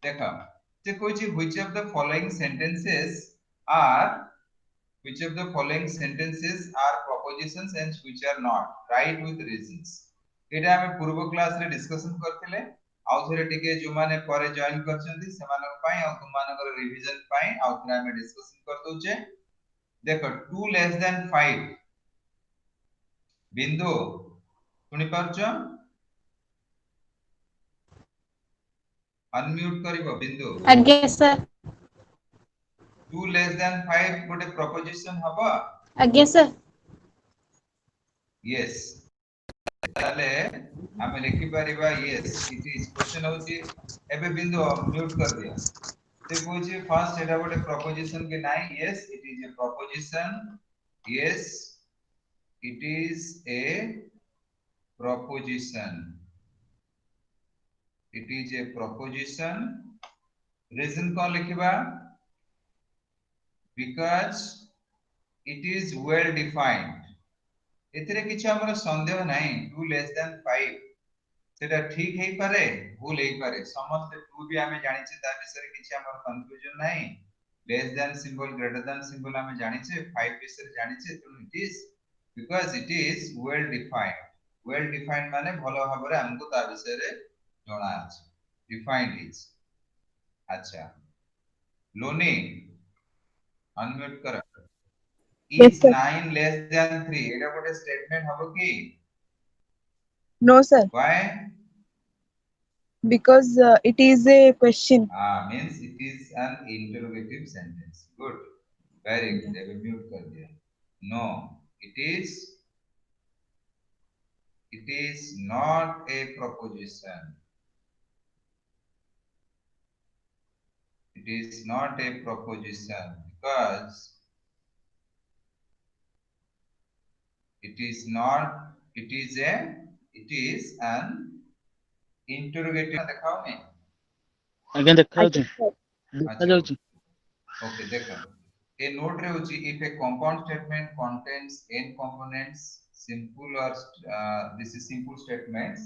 देखो जे कोई which of the following sentences are which of the following sentences are propositions and which are not, write with reasons. एटा हमें पूर्व class रे discussion करथिले आउ थरे टिके जो माने परे जॉइन करछन्ती सेमानक पाई आ तुम मानकर रिवीजन पाई आउ थरे हमें डिस्कशन कर दोचे देखो 2 लेस देन 5 बिंदु सुनि पारछो अनम्यूट करिवो बिंदु आज्ञा सर 2 लेस देन 5 गोटे प्रपोजिशन हबो आज्ञा सर यस ताले हमें लिखि परिबा यस इट इज क्वेश्चन होची एबे बिंदु म्यूट कर दिया से पूछे फर्स्ट एटा गोटे प्रपोजिशन के नाही yes it is A preposition yes it is A proposition it is a proposition reason कौन लिखिबा because it is well defined एथिरे किछ हमर संदेह नाही 2 लेस देन 5 सेटा ठीक हेई पारे भूल हेई पारे समस्त 2 भी हमें जानि छै ता विषय किछ हमर कंफ्यूजन नाही less than symbol greater than symbol हमें जानि छै 5 विषय जानि छै तो it is because it is well defined माने भलो भाबरे हमको ता विषय रे जणा अछि defined is अच्छा लोनी अनम्यूट कर Yes, is sir. 9 less than 3 एटा गोटे स्टेटमेंट हबो की No, sir. why Because it is a question. means it is an interrogative sentence good very good अब म्यूट कर दिया no it is not a proposition it is not a proposition because it is an interrogative दिखाओ नहीं आज्ञा देखा Ajay, sir. देखा अच्छा जाउची ओके देखो ए नोट रे होची if a compound statement contains n components simple or this is simple statements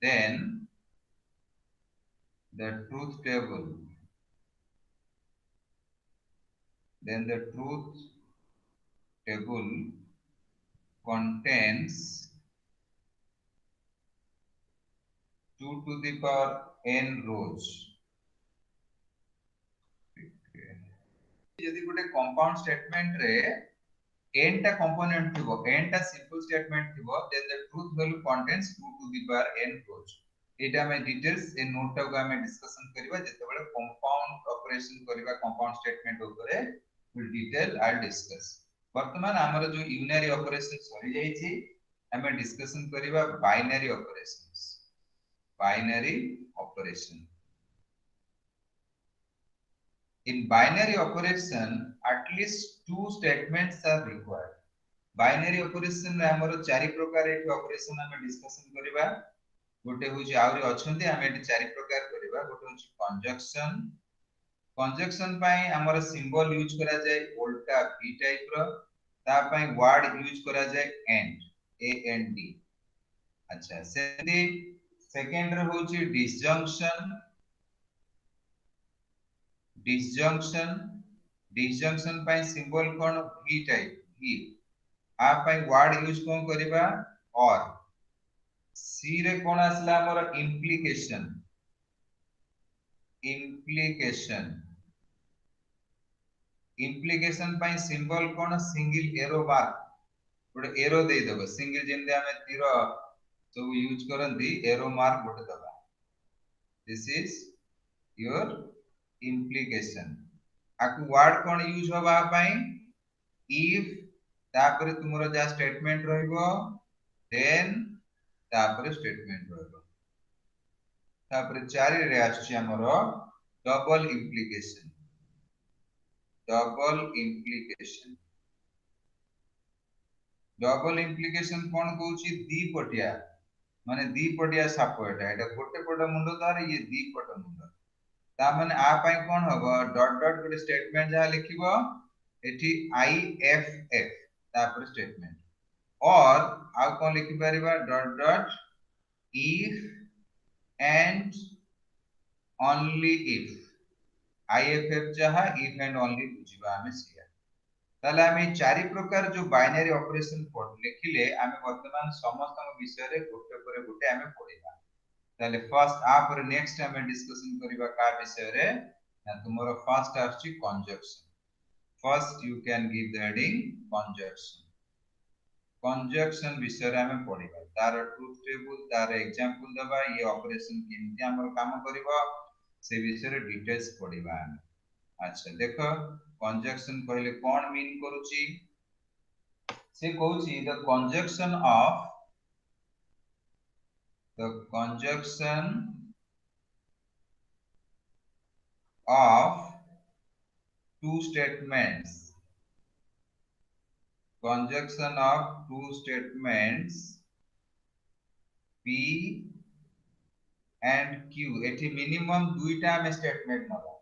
then the truth table contains 2 to the power n rows यदि गोटे कंपाउंड स्टेटमेंट रे n टा कंपोनेंट थिबो n टा सिंपल स्टेटमेंट थिबो then the truth value contains 2 to the power n rows एटा में details ए note टा को हमें डिस्कशन करबा जते बेले कंपाउंड ऑपरेशन करबा कंपाउंड स्टेटमेंट ऊपर फुल डिटेल आई डिस्कस वर्तमान हमर जो यूनरी ऑपरेशन सरी जाई छी हमें डिस्कशन करबा binary operation in binary operation at least two statements are required binary operation रे हमर चारि प्रकार एठी ऑपरेशन हम डिस्कशन करबा गोटे होची आउरी अछंती हम एठी चारि प्रकार करबा गोटे होची कंजक्शन पई हमर सिंबल यूज करा जाय उल्टा v टाइप रो ता पई वर्ड यूज करा जाय and a n d अच्छा सेदी सेकंड रे होची disjunction पई सिंबल कोन v टाइप v आ पई वर्ड यूज कोन करबा or c रे कोन आसला हमर implication पई सिंबल कोन सिंगल एरो मार्क गोटे एरो दे देबो सिंगल जेंदे हमें तीर सब यूज करंती एरो मार्क गोटे दबा दिस इज योर implication आकु वर्ड कोन यूज होबा पई if तापर तुमरो जा स्टेटमेंट रहइबो देन तापर स्टेटमेंट रहइबो तापर चारि रे आछि हमरो डबल implication कोन कहउची दी पटिया माने दी पटिया साप एटा गोटे पट मुंडो तार ये दी पट मुंडो ता माने आ पई कोन होबो डॉट डॉट गोटे स्टेटमेंट जा लिखिबो एठी आई एफ एफ तापर स्टेटमेंट और आ कोन लिखि परिबा dot dot if and only if IFF जहा if and only बुझिबा हमें सिया ताले हमें चारि प्रकार जो बाइनरी ऑपरेशन पढ़ लिखिले हमें वर्तमान समस्त विषय रे गोटे पर गोटे हमें पढ़िबा ताले फर्स्ट आ पर नेक्स्ट हमें डिस्कशन करिबा का विषय रे ना तुमरो फर्स्ट आछि conjunction first you can give the heading conjunction विषय रे हमें पढ़िबा तार ट्रुथ टेबल तार एग्जांपल दबा ये ऑपरेशन केमति हमर काम करिवो से विषय रे डिटेल्स पढ़िबा हम अच्छा देखो कंजक्शन कहले कोन मीन करूची से कहूची the conjunction of two statements conjunction of two statements P and Q एठी मिनिमम दुईटा में स्टेटमेंट नबा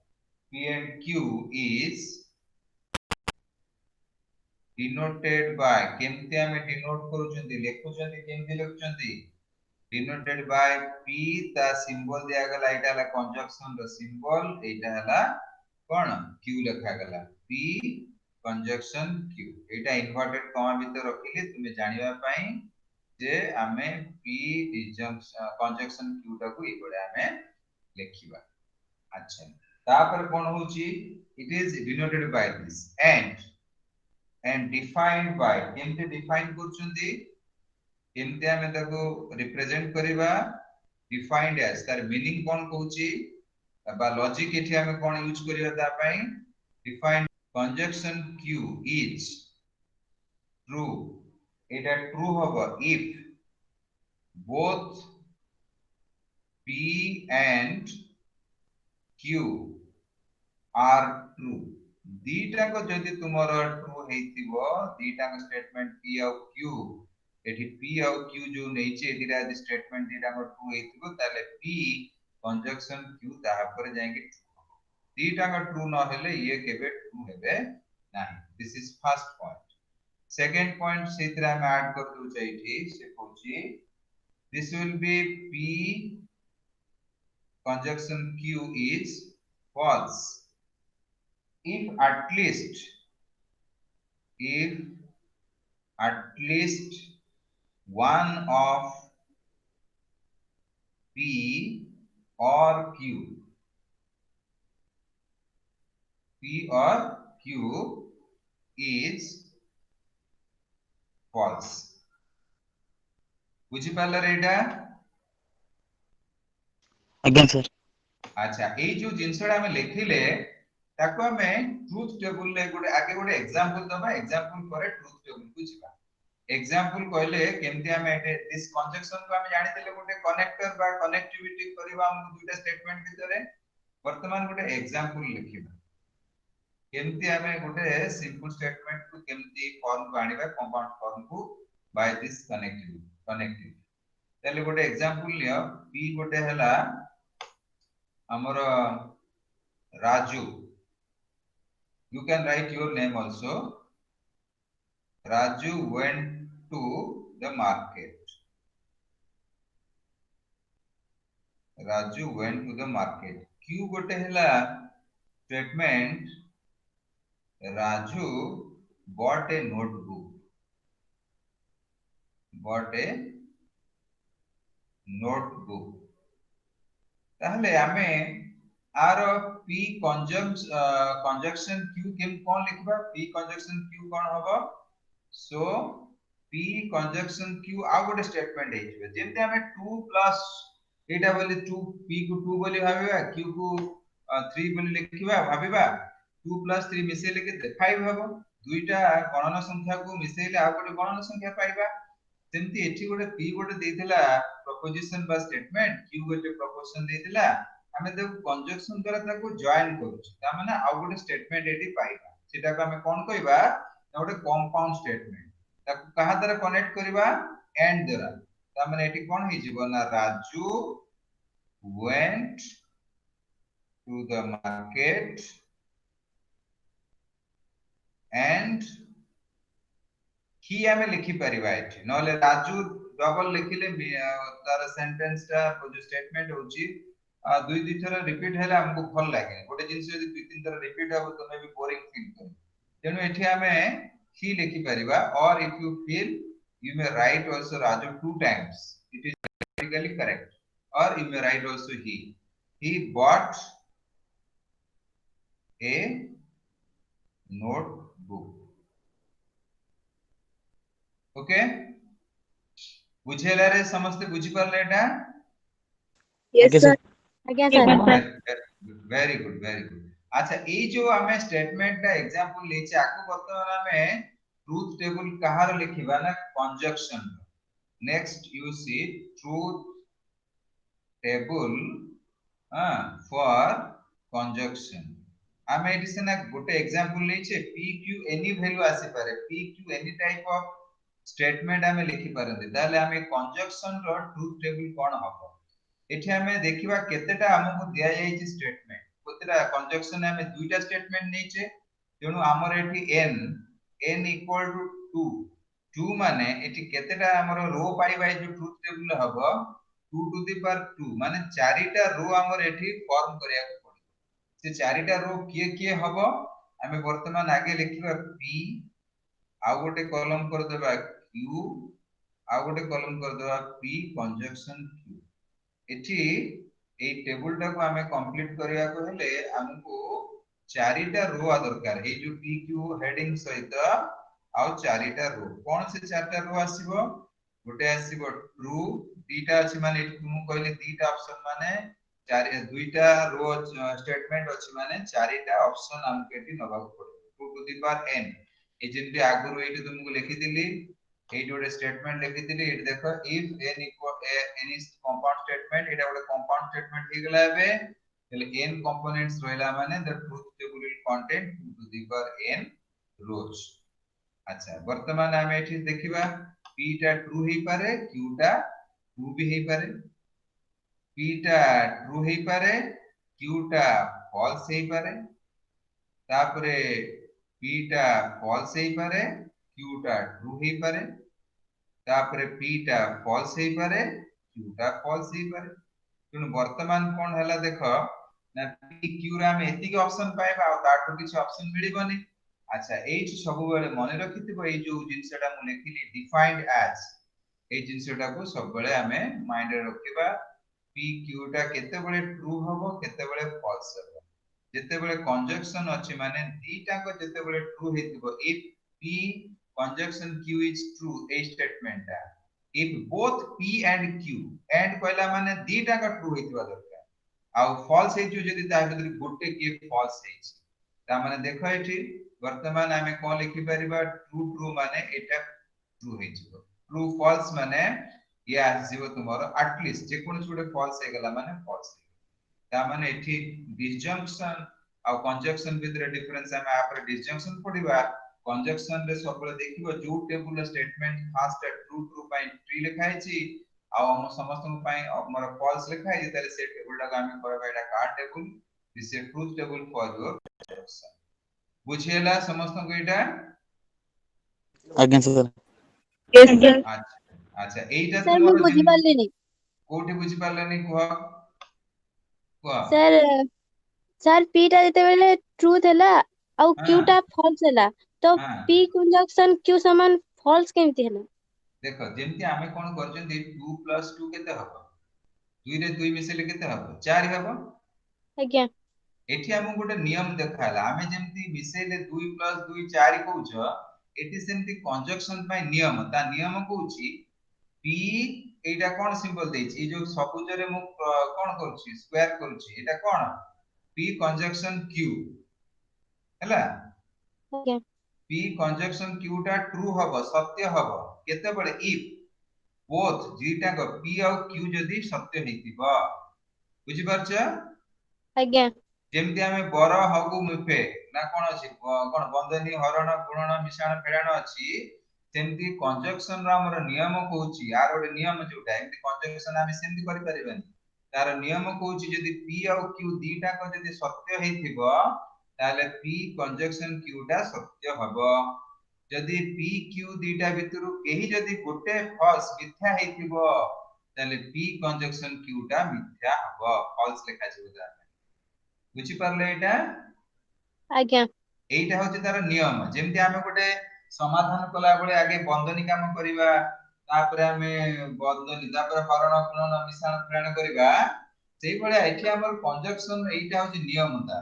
P and Q is denoted by केमति हमें डिनोट करूचंती लेखुचंती केमति लिखुचंती denoted by P ता सिंबल दिया गला एटा हला कंजक्शन रो सिंबल एटा हला कोन Q लिखा गला P कंजक्शन Q एटा इन्वर्टेड कॉमा भीतर रखिले तुमे जानिबा पई जे हमें P कंजक्शन Q टा को एबडे हमें लिखिबा अच्छा तापर कोन होची it is denoted by this and defined by केमते डिफाइन करचंदी केमते हमें ताको रिप्रेजेंट करिबा डिफाइंड एज तार मीनिंग कोन कहूची बा लॉजिक एठी हमें कोन यूज करिबा ता पई defined conjunction Q is true एटा ट्रू होबो if both P and Q are true दीटा को जदि तुमरो ट्रू हेतिबो दीटा को स्टेटमेंट P और Q एठी P और Q जो नैचे एदिरा स्टेटमेंट दीटा को ट्रू हेतिबो ताले P कंजक्शन Q ताहा पर जाएंगे दीटा को ट्रू न हेले ये केबे ट्रू हेबे नाही this is first point second point सेतरा में ऐड कर दउ चाहिए से कहूची this will be P conjunction Q is false if at least one of P or Q is false बुझी पाला रेडा आज्ञा सर अच्छा ए जो जिंसडा हमें लिखिले ताको हमें ट्रुथ टेबल ले गोटे आगे गोटे एग्जांपल दबा एग्जांपल करे ट्रुथ टेबल को जिबा एग्जांपल कहले केमति हमें दिस कंजक्शन को हमें जानि देले गोटे कनेक्टर बा कनेक्टिविटी करबा हम दुटा स्टेटमेंट भितरे वर्तमान गोटे एग्जांपल लिखिबा केमति हमें गोटे सिंपल स्टेटमेंट को केमति फॉर्म को आनिबा कंपाउंड फॉर्म को बाय दिस कनेक्टिविटी तले गोटे एग्जांपल लियो P गोटे हला हमर Raju you can write your name also Raju went to the market Q गोटे हला statement Raju bought a notebook ताहले हमें आर P कंजक्शन Q केम कोन लिखबा P कंजक्शन Q कोन होबो सो P कंजक्शन Q आ गोटे स्टेटमेंट हेइबे जेते हमें 2 प्लस एटा बोली 2 P को 2 बोली भाबेबा Q को 3 बोली लिखिबा भाबेबा 2 प्लस 3 मिसेले के 5 हबो दुईटा गणन संख्या को मिसेले आ गोटे गणन संख्या पाइबा सेमती एठी गोटे P गोटे देथिला प्रोपोजिशन बा स्टेटमेंट Q गोटे प्रोपोजिशन देथिला हमें देखो कंजक्शन द्वारा ताको जॉइन करूछ ता माने आ गोटे स्टेटमेंट एठी पाइबा सेटा को हमें कोन कहबा गोटे कंपाउंड स्टेटमेंट ताको कहा द्वारा कनेक्ट करबा एंड द्वारा ता माने एठी कोन हि जीवो ना Raju went to the market and ही हमें लिखि परिबा एठी नले Raju डबल लिखिले तार सेंटेंस ता जो स्टेटमेंट होची दुई दुई थर रिपीट हेले हमको भल लागे गोटे जिंस यदि दुई तीन थर रिपीट हो तमे भी बोरिंग फील कर तेनु एठी हमें ही लिखि परिबा और if you feel you may write also Raju two times it is grammatically correct or you may write also he bought a notebook okay बुझेला रे समस्त बुझी परले एटा Yes, आगे sir. सर ଆଜ୍ଞା ସାର୍ वेरी गुड अच्छा ए जो हमें स्टेटमेंट टा एग्जांपल लेचे आको वर्तमान हमें ट्रूथ टेबल कहार लिखिबा ना conjunction next you see truth table for conjunction आमे एटी से ना गोटे एग्जांपल लेचे p q एनी वैल्यू आसी पारे p q any type of statement आमे लिखि पारंदी ताले आमे कंजक्शन रो ट्रूथ टेबल कोन हबो एठी हमें देखिबा केतेटा हमकु दिया जाई छि स्टेटमेंट केतेटा कंजक्शन हमें दुईटा स्टेटमेंट नेचे तेनु हमर एठी n इक्वल टू 2 माने एठी केतेटा हमर रो पाइबा जो ट्रूथ टेबल हबो 2 टू द पावर 2 माने चारिटा रो हमर एठी फॉर्म करिया पड़ो से चारिटा रो किए हबो हमें वर्तमान आगे लिखिबा p आ गोटे कॉलम कर देबा q आ गोटे कॉलम कर देबा p कंजक्शन q एठी ए टेबल टा को हमें कंप्लीट करिया को हेले हमको चारिटा रो आ दरकार ए जो p q हेडिंग सहित आ चारिटा रो कोन से चारिटा रो आसीबो गोटे आसीबो ट्रू दीटा अछि माने एठी तुम कहले दीटा ऑप्शन माने चारि दुईटा रो स्टेटमेंट अछि माने चारिटा ऑप्शन हमके एठी नबा पड़ो 2 टू द पावर n ए जेंति आगुरु एठी तुमको लिखि दिली ए जोड़े स्टेटमेंट लिखि दिली एठी देखो if n equal n is compound statement एटा गोटे कंपाउंड स्टेटमेंट हे गेला एबे तले n कंपोनेंट्स रहला माने the truth table will contain 2 to the power n रोज अच्छा वर्तमान हम एठी देखिबा p टा ट्रू हे पारे q टा ट्रू भी हे पारे p टा ट्रू हे पारे q टा फॉल्स हे पारे तापरे p टा फॉल्स हे पारे q टा ट्रू हे पारे तापरे p टा फॉल्स हे पारे q टा फॉल्स हे पारे तेनु वर्तमान कोन हला देखो ना p q रा में एतिक ऑप्शन पाइबा आ ताठो किछ ऑप्शन मिलिबनी अच्छा एच सब बेले मन रखिथिबो ए जो जिंसटा मु लेखिली डिफाइंड एज ए जिंसटा को सब बेले हमें माइंड रे रखिबा p q टा केते बेले ट्रू हबो केते बेले फॉल्स हबो जेते बेले कंजक्शन अछि माने दीटा को जेते बेले ट्रू हेतिबो if p conjunction q is true a statement टा if both p and q and कहला माने दीटा का ट्रू हेतिबा दरकार आ फॉल्स हे जो जदी ता भीतर गोटे के फॉल्स हे ता माने देखो एठी वर्तमान हमें कोन लिखि परिबा ट्रू ट्रू माने एटा ट्रू हे जिवो ट्रू फॉल्स माने या जिवो तुमरो एटलीस्ट जे कोन छुडे फॉल्स हे गला माने फॉल्स ता माने एठी डिसजंक्शन आ कंजक्शन भीतर डिफरेंस हमें आपरे डिसजंक्शन पडिबा कंजक्शन रे सबले देखिबो जो table statement first true true पाई ट्री लिखा छि आ हम समस्त पाई हमर फॉल्स लिखा छि ताले से टेबुल टा हमें करबा एटा का table this is truth table for your conjunction बुझेला समस्त को एटा आगे सर Yes, sir. अच्छा अच्छा एटा ସାର୍ ମୁଁ तुमरो ବୁଝି ପାରିଲିନି कोठी बुझी पारलेनी कुह कुह ସାର୍ ସାର୍ p ଟା ଯେତେବେଳେ ଟ୍ରୁଥ ହେଲା ଆଉ q हां ଟା ଫଲ୍ସ ହେଲା ତ हां p conjunction q ସମାନ ଫଲ୍ସ କେମିତି ହେଲା देखो जेमति आमे कोन करजंती 2 + 2 केते हबो 2 रे 2 मिसेले केते हबो 4 हबो ଆଜ୍ଞା एठी हम गोटे नियम देखाला आमे जेमति मिसेले 2 + 2 4 कहउछ एठी सेमति कंजक्शन पाई नियम ता नियम कहउची p एटा कोन सिंबल देछि ए जो सबुज रे मु कोन करूची स्क्वायर करूची एटा कोन p कंजक्शन q हैला ଆଜ୍ଞା p कंजक्शन q टा ट्रू हबो सत्य हबो केते बळे इफ बोथ जीटा को p और q जदी सत्य हेतिबा बुझि परछ ଆଜ୍ଞା जेमति हमें बर हगु मिफे ना कोन अछि कोन बंदनी हरण गुणन मिश्रण फेड़ान अछि सेमति कंजक्शन रा हमर नियम कहउची यार ओडे नियम जोटा एमति कंजक्शन हम सेमति करि परिबनी तार नियम कहउची जदी p और q दीटा को जदी सत्य हेतिबो ताले p कंजक्शन q टा सत्य हबो जदी p q दीटा भितरु केही जदी गोटे फॉल्स मिथ्या हेतिबो ताले P कंजक्शन Q टा मिथ्या हबो फॉल्स लिखा जिवो ता बुझी परले एटा आज्ञा एटा होची तार नियम जेमति आमे गोटे समाधान कला बळे आगे बंधनी काम करिवा तापर आमे बंधनी तापर हरण गुणन मिश्रण प्रयाण करिवा सेई बळे एठी हमर कंजक्शन एटा होची नियम ता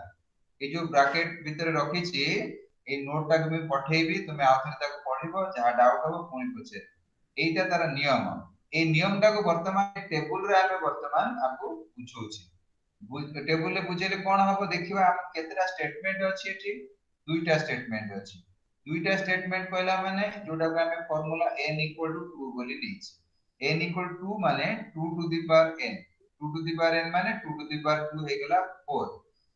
ए जो ब्रैकेट भीतर रखी छी ए नोट टा के पठेबी तुमे आथरे ताको पढिबो जहा डाउट हो पुनी पछे एटा तार नियम ए नियम टा को वर्तमान टेबल रे आमे वर्तमान आपको बुझौछि टेबल रे बुझेले कोन हबो देखिबा हम केतरा स्टेटमेंट अछि एठी दुईटा स्टेटमेंट अछि दुईटा स्टेटमेंट कहला माने जोटा को आमे फार्मूला n = 2 बोली दैछि n = 2 माने 2 to the power n 2 to the power n माने 2 टू द पावर 2 हे गेला 4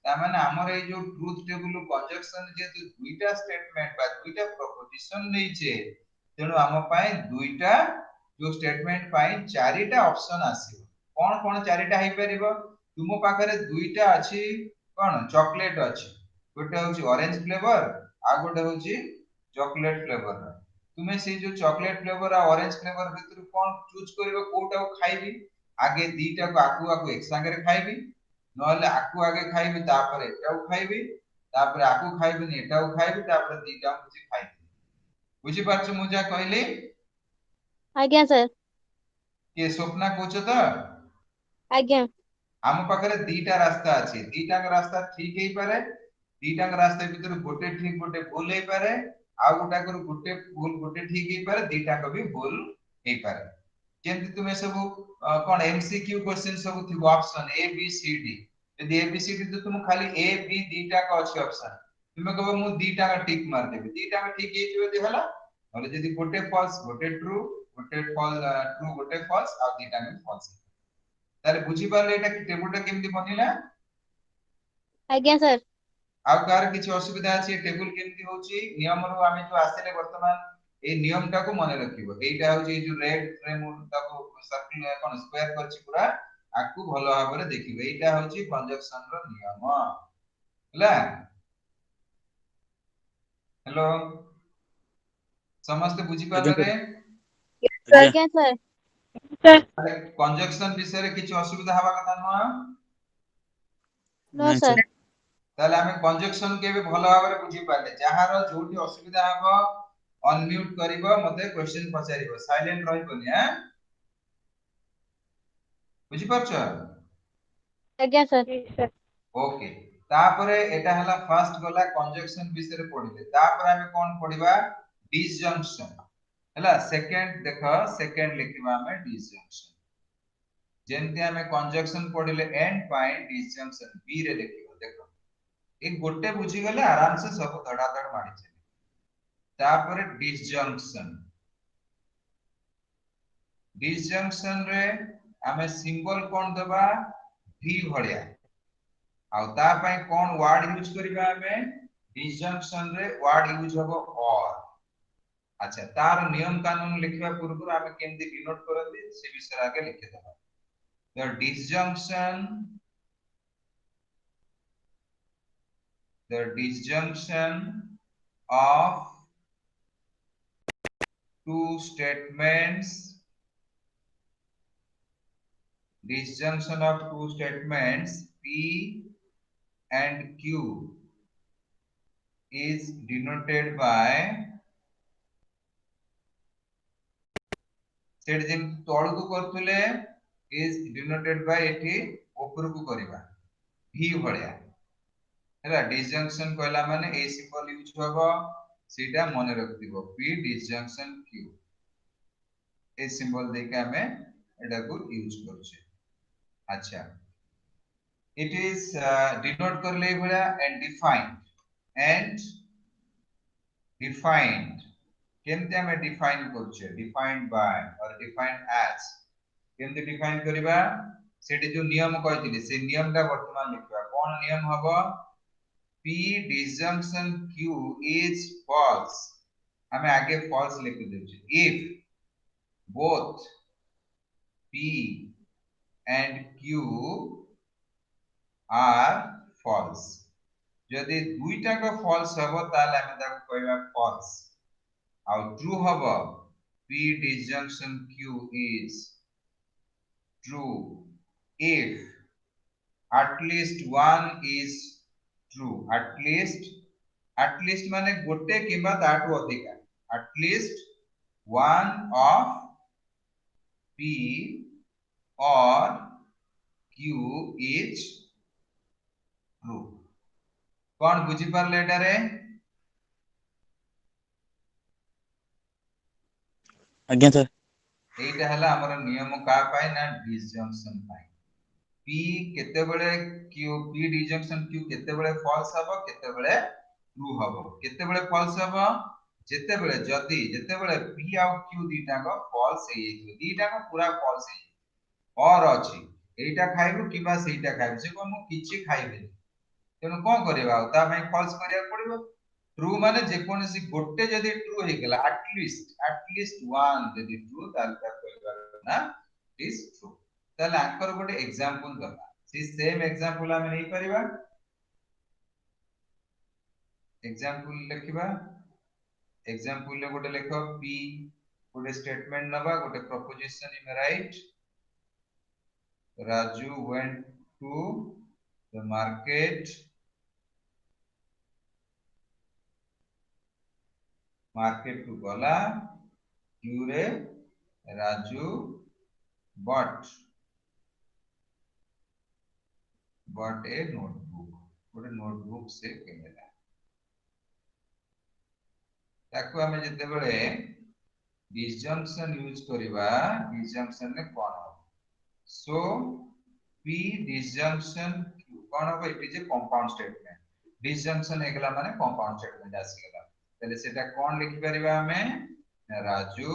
ता माने हमर ए जो ट्रुथ टेबल कंजक्शन जे दुईटा स्टेटमेंट बा दुईटा प्रोपोजिशन नैचे तेनु हम पाए दुईटा जो स्टेटमेंट पाए चारिटा ऑप्शन आसी कोन कोन चारिटा हे परिबो तुमो पाखरे दुईटा अछि कोन चॉकलेट अछि गोटे होची ऑरेंज फ्लेवर आ गोटे होची चॉकलेट फ्लेवर तुमे से जो चॉकलेट फ्लेवर आ ऑरेंज फ्लेवर भीतर कोन चूज करबो कोटा खाइबी आगे दीटा को आकु एक संगे रे खाइबी नहले आकु आगे खाइबी तापर एटाउ खाइबी तापर आकु खाइबी नि एटाउ खाइबी तापर दीटा मुझे खाइबी बुझी पाछ मु जा कहली आज्ञा सर के स्वप्ना कोच त आज्ञा हम पाखरे दीटा रास्ता अछि दीटा का रास्ता ठीक हेई पारे दीटा का रास्ता भीतर गोटे ठीक गोटे भूल हेई पारे आ गोटा कर गोटे भूल गोटे ठीक हेई पारे दीटा को भी भूल हेई पारे जेंति तुमे सब कोन एमसीक्यू क्वेश्चन सब थिबो option A B C D यदि ए बी सी डी तो तुम खाली ए बी दीटा का अछि ऑप्शन तुमे कहबो मु दीटा का टिक मार देबे दीटा का ठीक हेई जबे हला और यदि गोटे फॉल्स गोटे ट्रू गोटे फॉल्स ट्रू गोटे फॉल्स आ दीटा में फॉल्स ताले बुझी पाले एटा टेबल टा केमति बनिला आज्ञा सर आ कार किछ असुविधा अछि टेबल केमति होची नियम रो आमे जो आसेले वर्तमान ए नियम टा को मने रखिबो एटा होची जो रेड फ्रेम टा को सर्किल कोन स्क्वायर करछि पूरा आकु भलो भाबरे देखिबे एटा होची कंजक्शन रो नियम हला हेलो समस्त बुझी पाले रे आज्ञा सर अरे कंजक्शन विषय रे किछ असुविधा हवा कथा न नो सर ताले हमें कंजक्शन के भी भलो भाबरे बुझी पाले जहार जोटी असुविधा हबो अनम्यूट करिवो मते क्वेश्चन पचारिवो साइलेंट रहिबोनी ह बुझी परछ आज्ञा सर ओके तापरे एटा हला फर्स्ट गला कंजक्शन विषय रे पढिले तापरे हमें कोन पढिबा डिसजंक्शन हला सेकंड देखो सेकंड लिखिबा हमें डिसजंक्शन जेंति हमें कंजक्शन पढिले एंड पाए डिसजंक्शन बी रे लिखिबो देखो एक गोटे बुझी गले आराम से सब धड़ाधड़ मारी चले तापरे डिसजंक्शन रे हमें सिंबल कोन दबा v भलिया आ ता पय कोन वर्ड यूज करिबा हमें डिसजंक्शन रे वर्ड यूज होबो और अच्छा तार नियम कानून लिखिबा पूर्व हमें केमति डिनोट करबी से विषय आगे लिखि देबा the disjunction of two statements P and Q is denoted by set जेम तळ को करथुले is denoted by एठी ऊपर को करबा v भलिया हैला डिसजंक्शन कहला माने ए सिंबल यूज होबो सीधा मने रख दिबो p disjunction q a symbol देके हमें एटा को यूज करू छे अच्छा it is denote करले भलिया and defined केमते हमें डिफाइन करू छे डिफाइंड बाय और डिफाइंड एज केमते डिफाइन करबा सेटे जो नियम कहतिले से नियम ता वर्तमान लिखबा कोन नियम हबो p disjunction q is false हमें आगे false लिख देउ if both p and q are false यदि दुईटा को false हबो ताले हमें ताको कहबा false और true हबो p disjunction q is true if at least one is true. At least माने गोटे किंबा ताठू अधिका, at least one of P or Q is true. कौन बुझी पारले एटारे? ଆଜ୍ଞା ସାର୍। एटा हला हमर नियम का पाए ना डिसजंक्शन पाए। P केतेबेले Q P डिसजंक्शन Q केतेबेले फॉल्स हबो केतेबेले ट्रू हबो। केतेबेले फॉल्स हबो जेतेबेले जदी जेतेबेले P आ Q दीटाको फॉल्स हे जेतो, दीटाको पूरा फॉल्स हे और अछि एटा खाइबो किबा सेटा खाइबो से को मु किछि खाइबे तेनु कोन करबा ता भाई फॉल्स करिया पड़िबो। ट्रू माने जे कोनसी गोटे जदी ट्रू हे गेला एटलीस्ट वन जदी ट्रू ताल ता कहबा ना इज ट्रू। ताले आकर गोटे एग्जांपल दबा सी सेम एग्जांपल हम नै परिबा। एग्जांपल लिखिबा एग्जांपल ले गोटे लेखो p गोटे स्टेटमेंट नबा गोटे proposition in right Raju went to the market to gala Q रे Raju bought a notebook गोटे नोटबुक से केला ताको हमें जते बेले डिसजंक्शन यूज करिबा डिसजंक्शन ने कोन हो सो P disjunction Q कोन हो it is a compound statement disjunction हे गेला माने कंपाउंड स्टेटमेंट आसी गेला तले सेटा कोन लिखि परिबा हमें Raju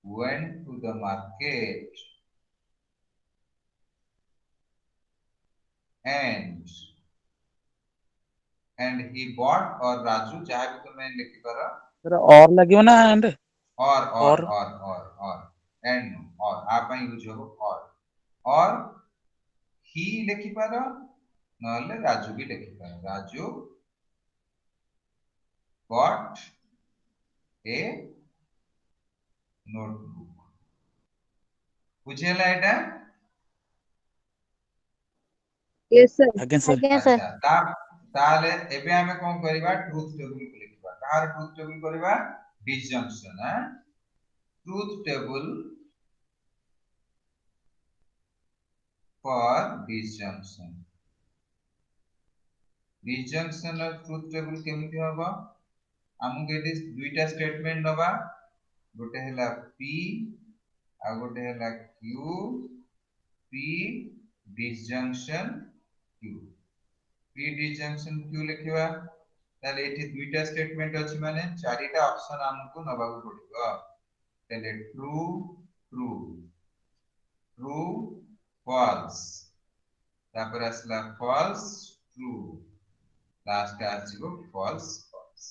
went to the market and he bought or Raju चाहे भी तुम्हें लिखि पारो सर और लागियो ना एंड और एंड और आप यूज हो और ही लिखि पारो नले राजू भी लिखि पारो राजू bought a notebook बुझेला एटा Yes, sir. ଆଜ୍ଞା ସାର୍। ଆଜ୍ଞା ସାର୍। अच्छा ताले एबे हमें कोन करबा ट्रुथ टेबल को लिखबा कार ट्रुथ टेबल करबा disjunction truth table for disjunction और ट्रुथ टेबल केमति होबा हमके एटी दुईटा स्टेटमेंट नबा गोटे हैला p आ गोटे हैला q p disjunction q p disjunction q लिखिबा ताले एटी दुईटा स्टेटमेंट अछि माने चारिटा ऑप्शन हमको नबा को पड़िबो ताले ट्रू ट्रू ट्रू false तापर असला false true लास्ट आसीबो false false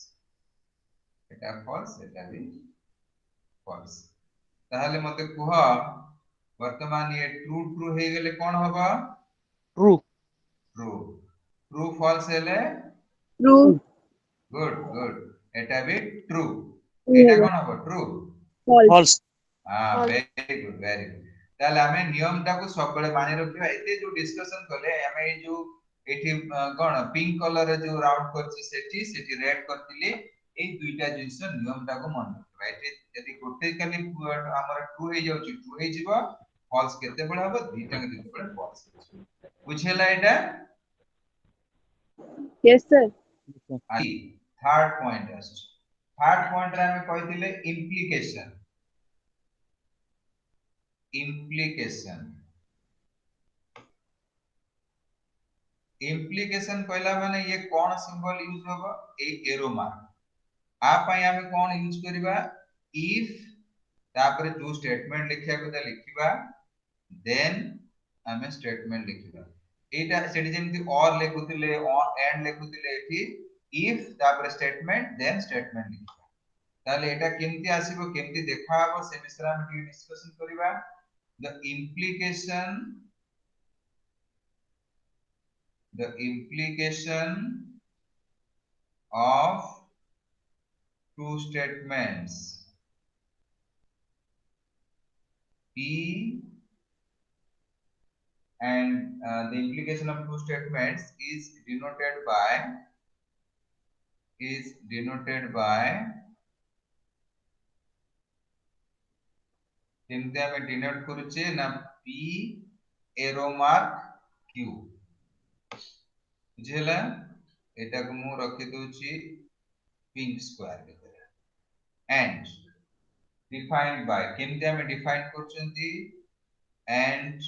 एटा false एटा भी false ताहले मते कुह वर्तमान ये ट्रू ट्रू हे गेले कोन होबा ट्रू ट्रू ट्रू false हेले True. गुड एटा भी ट्रू True एटा होगा। कोन होबा ट्रू False. फॉल्स हां False. वेरी गुड ताले हमें नियम टाको सब बेले माने रखिबा एते जो डिस्कशन कले हमें ए जो एठी कोन पिंक कलर रे जो राउंड करछि सेठी रेड करथिले ए दुईटा जिंस नियम टाको मन रखिबा एठी यदि गोटे खाली हमर ट्रू हे जाउछि ट्रू हे जिवो फॉल्स केते बेले हबो दुईटा के केते बेले फॉल्स बुझेला एटा Yes, sir. आई थर्ड पॉइंट रे हमें कहिथिले इम्प्लीकेशन कहला माने ये कौन सिंबल यूज होबो ए एरो मार्क आ पई हमें कौन यूज करबा इफ तापर जो स्टेटमेंट लिखिया को लिखिबा देन हमें स्टेटमेंट लिखिबा एटा सेठी जेमति और लेखुतिले और एंड लेखुतिले एठी इफ तापर स्टेटमेंट देन स्टेटमेंट लिखिबा ताले एटा केमति आसीबो केमति देखा हबो से विषय हम डिस्कशन करबा the implication of two statements P and the implication of two statements is denoted by केमते हमें डिनोट करूचे ना p एरो मार्क q बुझेला एटा को मु रखि दोची पिंक स्क्वायर भीतर एंड डिफाइंड बाय केमते हमें define करचंती and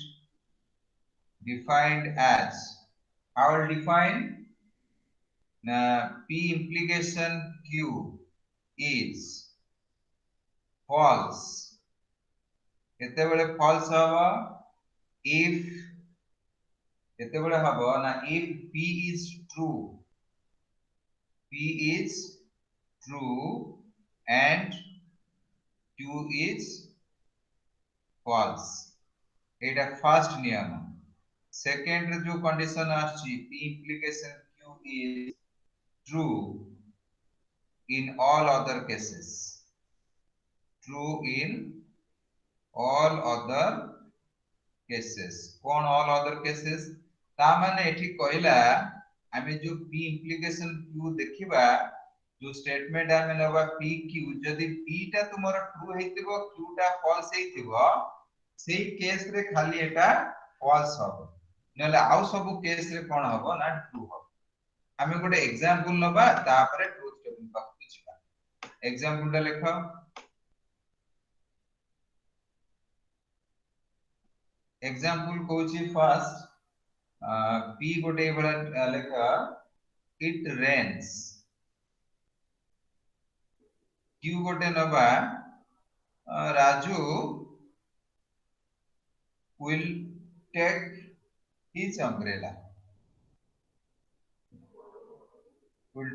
defined as how will define na p implication q is false केतेबेले false हबो if केतेबेले हबो ना if p is true and q is false Etah first नियम सेकंड जो condition आछि p implication q is true in all other cases कौन all other cases ता माने एठी कहला आमे जो p implication q देखिबा जो स्टेटमेंट आमे नबा p q जदी p टा तुमर ट्रू हेतिबो q टा फॉल्स हेतिबो सेही केस रे खाली एटा फॉल्स हबो नले आउ सब केस रे कोन हबो ना ट्रू हबो आमे गोटे एग्जांपल नबा तापरे ट्रूथ टेबल पाखु जिबा एग्जांपल टा लेखो एग्जांपल कोची फर्स्ट p गोटे बडा लेखा इट रेन्स q गोटे नबा Raju will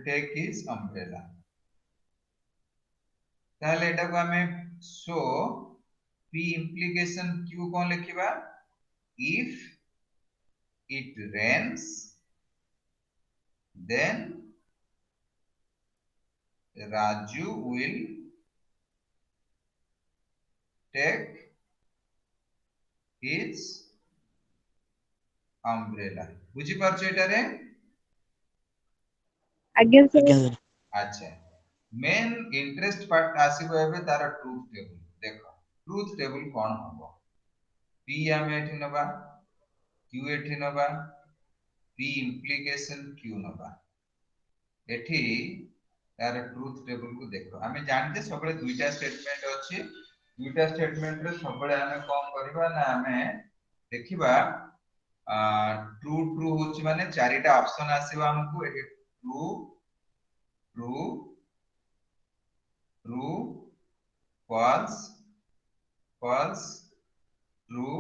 take his umbrella ताले एटा को हमें सो p implication q cone लिखिबा if it rains then Raju will take his umbrella बुझी परछ एटा रे आगे सर ଆଜ୍ଞା ସାର୍ अच्छा मेन इंटरेस्ट पार्ट आसीबो एबे तार ट्रूथ टेबल देखो ट्रूथ टेबल कोन हबो p आमे एठी नबा q एठी नबा p implication q नबा एठी तार ट्रूथ टेबल को देखो आमे जानते सबले दुईटा स्टेटमेंट अछि दुईटा स्टेटमेंट रे सबले आमे कोन करबा ना आमे देखिबा ट्रू ट्रू होची माने चारिटा ऑप्शन आसीबा हमकु एठी true true true false false true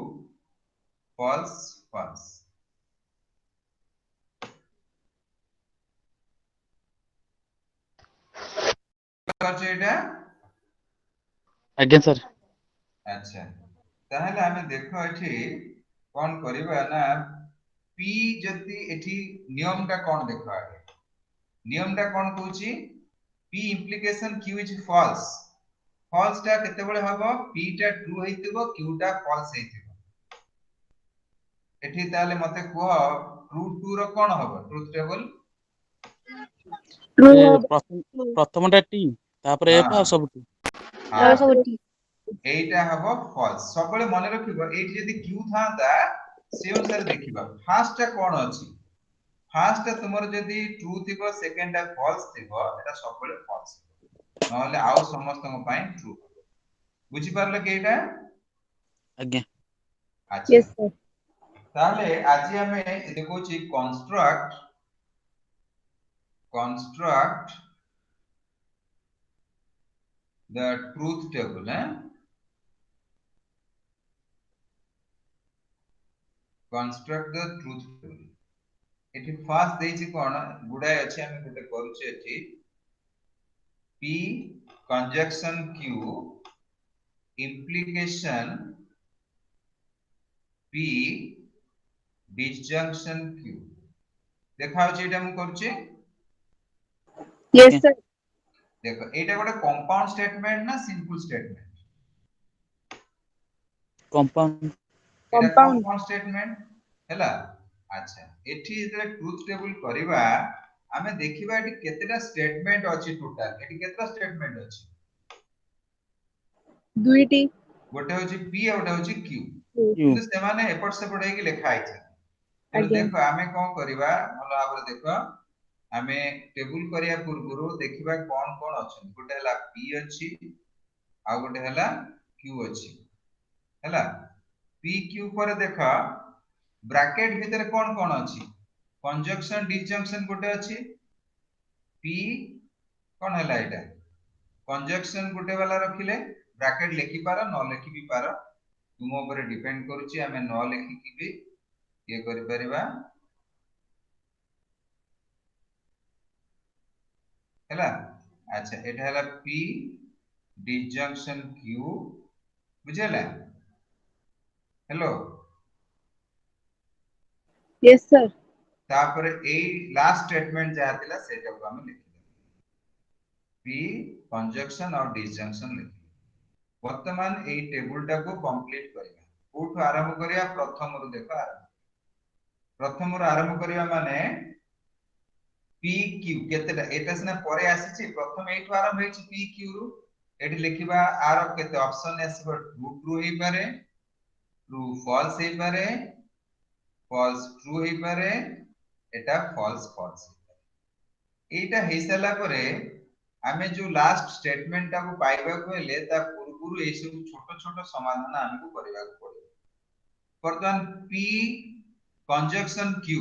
false false करछ एटा ଆଜ୍ଞା ସାର୍ अच्छा ताहले हमें देखो एठी कोन करिबा ना p जति एठी नियम टा कोन देखो आगे नियम टा कोन कहूची p implication q is false false टा केते बेले हबो p टा ट्रू हेतिबो q टा false हेतिबो एठी ताले मते को ट्रू ट्रू रो कोन हबो ट्रूथ टेबल ट्रू ए प्रथमटा टी तापर एफ आ सब टी हां सब ठीक एटा हबो false सबले मने रखिबो एठी जदी q थांता से अनुसार देखिबा फर्स्ट टा कोन अछि फर्स्ट टा तुमर जदी ट्रू थिबो सेकंड टा फॉल्स थिबो एटा सबले फॉल्स नहले आउ समस्त पई ट्रू बुझी परले के एटा ଆଜ୍ଞା अच्छा यस सर ताले आज हमें देखो छी construct the truth table construct the truth table एठी फास्ट देछि कोन गुडाय अछि हम गोटे करूछ एठी p conjunction q implication p disjunction q देखाउ छी एटा हम करूछे यस सर देखो एटा गोटे कंपाउंड स्टेटमेंट ना सिंपल स्टेटमेंट कंपाउंड एटा कंपाउंड कंपाउंड स्टेटमेंट हैला। अच्छा एठी जेतले ट्रुथ टेबल करिवा आमे देखिबा एठी केतेटा स्टेटमेंट अछि टोटल एठी केतेटा स्टेटमेंट अछि दुईटी गोटे होची पी और गोटे होची क्यू Q किंतु सेमाने एपट सेपट हेकी लेखा आइछ तेनु आज्ञा देखो आमे कोन करिवा भलो भाबरे देखो आमे टेबल करिया पूर्वरु देखिबा कोन कोन अछि गोटे हला पी अछि आ गोटे हला क्यू अछि हैला पी क्यू पर देखा ब्रैकेट भीतर कोन कोन अछि कंजक्शन डिसजंक्शन गोटे अछि पी कोन हला एटा कंजक्शन गोटे वाला रखिले ब्रैकेट लिखि पार न लिखि भी पार तुम ऊपर डिपेंड करूची हमें न लिखि की भी ये करि परिबा हैला। अच्छा एटा हला पी डिसजंक्शन क्यू बुझेला हेलो yes sir तापर ए लास्ट स्टेटमेंट जा थिला सेटा को हम लिखि पी कंजक्शन और डिसजंक्शन लिखि वर्तमान ए टेबल टा को कंप्लीट करिया कोठु आरंभ करिया प्रथम रु देखो आरंभ प्रथम रु आरंभ करिया माने पी क्यू केतेटा एटा सिना परे आसीची प्रथम एठु आरंभ हेची पी क्यू रु एठी लिखिबा आर केते ऑप्शन आसीबो ट्रू ट्रू हे पारे ट्रू फॉल्स हे पारे फॉल्स ट्रू हे पारे एटा फॉल्स फॉल्स एटा हे सला परे आमे जो लास्ट स्टेटमेंट टा को पाइबा को हेले ता पूर्वरु ए सब छोट छोट समाधान हमकु करिबा को पड़े वर्तमान P conjunction Q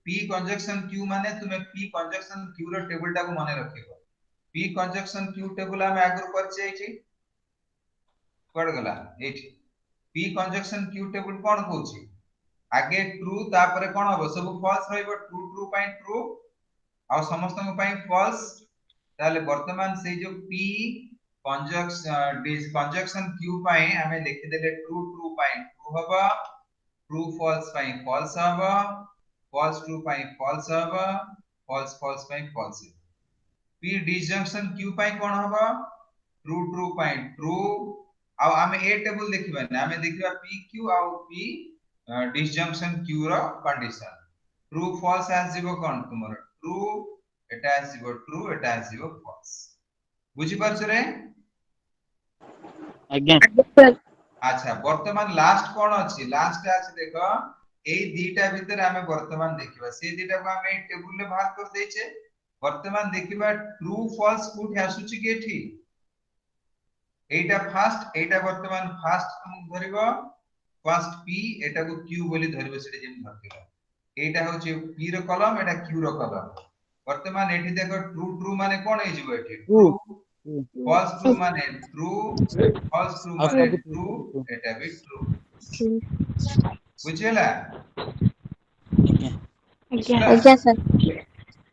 P conjunction Q माने तुमे P conjunction Q rho table टा को माने रखिबो पी कंजक्शन क्यू टेबल हम आगु करछे एठी पड़ गला एठी पी कंजक्शन क्यू टेबल कोन कहूची आगे ट्रू तापर कोन हबो सब फॉल्स रहइबो ट्रू ट्रू पाई ट्रू आ समस्त पाई फॉल्स ताले वर्तमान से जो पी कंजक्शन क्यू पाई हमें लिखि देले ट्रू ट्रू पाई ट्रू हबो ट्रू फॉल्स पाई फॉल्स हबो फॉल्स ट्रू पाई फॉल्स हबो फॉल्स फॉल्स पाई फॉल्स पी डिसजंक्शन क्यू पाई कोन हबो ट्रू ट्रू पाई ट्रू आ हमें ए टेबल देखिबा ना हमें देखिबा पी क्यू आ P disjunction Q rho condition true false आसीबो कोन तुमरो ट्रू एटा आसीबो ट्रू एटा आसीबो फॉल्स बुझी परछ रे आज्ञा sir अच्छा वर्तमान लास्ट कोन अछि लास्ट अछि देखो ए दीटा भीतर हमें वर्तमान देखिबा से दीटा को हमें टेबल ले बाहर कर देछे वर्तमान देखिबा ट्रू फॉल्स कोठी आसुची के एठी एटा फास्ट एटा वर्तमान फास्ट तुम धरिबो फर्स्ट पी एटा को क्यू बोली धरिबो सेटे जेम धरतिला एटा होची पी रो कलम एटा क्यू रो कलम वर्तमान एठी देखो ट्रू ट्रू माने कोन हे जिवो एठी ट्रू फॉल्स ट्रू माने ट्रू फॉल्स ट्रू और माने सब ट्रू ट्रू एटा भी ट्रू True. बुझेला आज्ञा आज्ञा सर